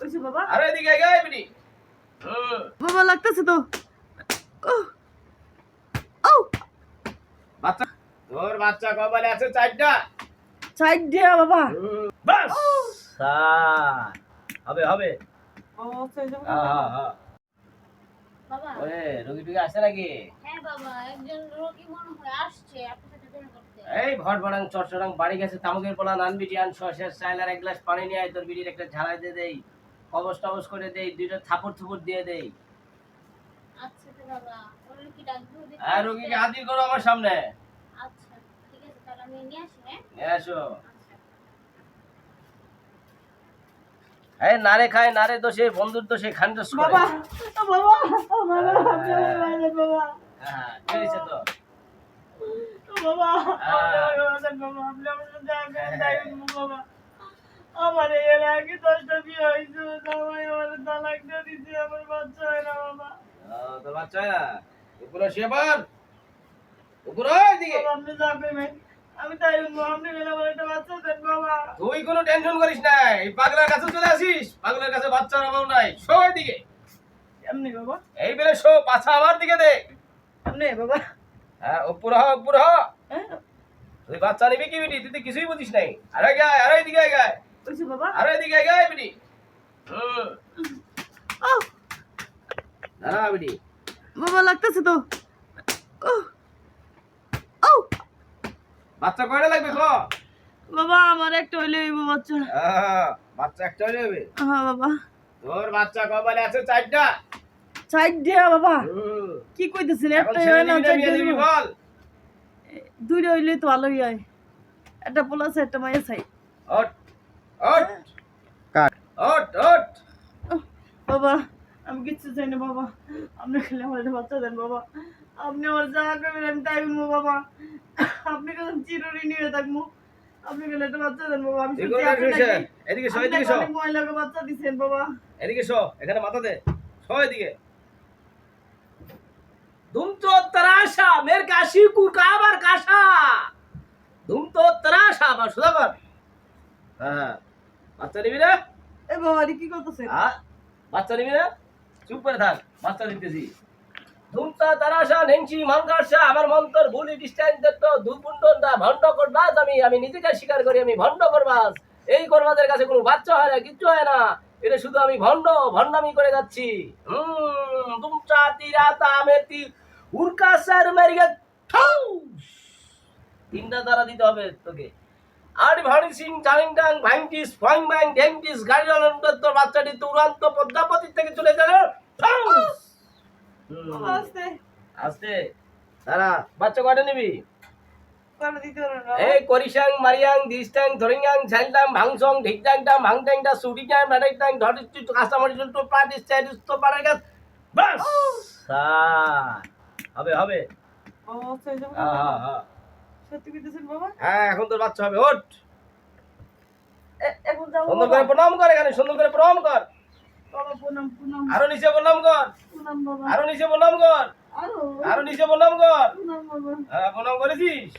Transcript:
ওইছে বাবা। আরে এদিকে গায় বিনি। বাবা লাগতেছে তো। ও ও বাচ্চা তোর বাচ্চা কপালে আছে চারটা। সাইড দিয়া বাবা। বাস হবে হবে। ও সেই যে হ্যাঁ বাবা ওরে রোগী টুকি আসছে নাকি? হ্যাঁ বাবা একজন রোগী মনে হয় আসছে আপনার সাথে দেখা করতে। এই ভটভটাং চটচটাং বাড়ি গেছে তামুকের পোলা নান বিটি আন শেষ চাইল আর এক গ্লাস পানি নিয়ে আয় তোর বিটির একটা ঝাড়াই দিয়ে দেই কবজ টবজ করে দেই দুইটা থাপড় থুপড় দিয়ে দেই। আচ্ছা তো বাবা ওরে কি ডাকবো দিতে? আর রোগীকে হাজির করো আমার সামনে। আচ্ছা ঠিক আছে তাহলে আমি নিয়ে আসি হ্যাঁ। নিয়ে আসো। আচ্ছা এই নারে খায় নারে দোষে বন্ধুর দোষে খান্ডস করে। বাবা বাবা বাবা আপনি আমার বাইরে বাবা। হ্যাঁ কি হয়েছে তো? বাবা বাবা আপনি আমার সাথে যাবেন বাবা। আমার এর আগে 10টা বিয়ে হয়েছে জামাই আমার তালাক দিয়ে দিয়েছে আমার বাচ্চা হয় না বাবা। তোর বাচ্চা উপরে শেবার উপরে দিকে। বাবা আপনি যাবেন আমি তাই আপনি গেলে আমার একটা বাচ্চা দেন বাবা। তুই কোনো টেনশন করিস না এই পাগলার কাছে চলে আসিস পাগলার কাছে বাচ্চার অভাব নাই শো দিকে। এমনি বাবা এই বেলে শো পাছা আমার দিকে দে। এমনি বাবা। হ্যাঁ উপরে হ হ্যাঁ তুই বাচ্চা নিবি কি বিটি তুই তো কিছুই বুঝিস নাই। আরে গায় আরে এদিকে গায় ওইছে বাবা। আরে এদিকে গায় বিটি। ও দাঁড়া বিটি। বাবা লাগতেছে তো। ও ও বাচ্চা কয়টা লাগবে ক? বাবা আমার একটা হইলে হইব বাচ্চা। বাচ্চা একটা হয়ে যাবে। হ্যাঁ বাবা তোর বাচ্চা কপালে আছে চারটা। সাইড দিয়া বাবা। কি কইতেছেন এখন একটা ছেড়ে হয় না দিবি না বিয়ে দিবি বল। দুইটা হইলে তো ভালোই হয়। একটা পোলা আছে একটা মাইয়া চাই। ওঠ ওঠ কাট ওঠ বাবা আমি কিচ্ছু চাই না বাবা। আপনি খেলে আমার একটা বাচ্চা দেন বাবা। আপনি আমার যা করবেন আমি তাই বলবো বাবা। আপনি কেন চিরঋণী হয়ে থাকবো। আপনি খেলে একটা বাচ্চা দেন বাবা। আমি সত্যি আপনাকে এদিকে শো এদিকে শো অনেক মহিলাকে বাচ্চা দিচ্ছেন বাবা। এদিকে শো এখানে মাথা দে শো এদিকে। तुम तो तराशा मेरे काशी कुकाबर काशा तुम तो तराशा আমার সুদা কর। হ্যাঁ বাচ্চা নিবি না? এ বাবা এটা কি করতেছেন? হ্যাঁ বাচ্চা নিবি না? চুপ করে থাক বাচ্চা দিতেছি। तुम तो तराशा নেংচি মানকাশা আমার মন্তর ভুলি ডিস্টেন্স দেখতো দুপুন্ডন দা ভন্ড করবাস আমি নিজেকে স্বীকার করি আমি ভন্ড করবাস। এই করবাদের কাছে কোনো বাচ্চা হয় না কিচ্ছু হয় না এটা শুধু আমি ভন্ডামি করে যাচ্ছি। তুমচা তিরাতা আমেতি উরকাসার মেরিগা ঠাউস তিনটা দ্বারা দিতে হবে তোকে। আর ভারি সিং জালিংডাং ভাইংটিস ফয়ং ব্যাং ডেংটিস গাড়ি চালানোর তোর বাচ্চাটি তুরান্ত পদ্মাবতী থেকে চলে গেল ঠাউস। বাবা আস্তে আস্তে দাঁড়া বাচ্চা কয়টা নিবি? করে দিতে পারবেন না। এই করিসাং মারিয়াং দিস্টাং ধরিয়াং ঝালটাং ভাংসং ঢিকটাংটা ভাংটাংটা সুডিটাং মারাইটাং ধরিচ্ছি কাস্টমার তো পার্টি স্ট্যাটাস তো পারাগাত বাস হবে হবে। ও সেই যে হ্যাঁ সত্যি কইতেছেন বাবা। হ্যাঁ এখন তোর বাচ্চা হবে ওঠ এখন যাবো সুন্দর বাবা। করে প্রণাম কর এখানে সুন্দর করে প্রণাম কর। বাবা প্রণাম আরো নিচে প্রণাম কর বাবা। আরো নিচে প্রণাম কর আরো আরো নিচে প্রণাম কর। প্রণাম বাবা। হ্যাঁ প্রণাম করেছিস?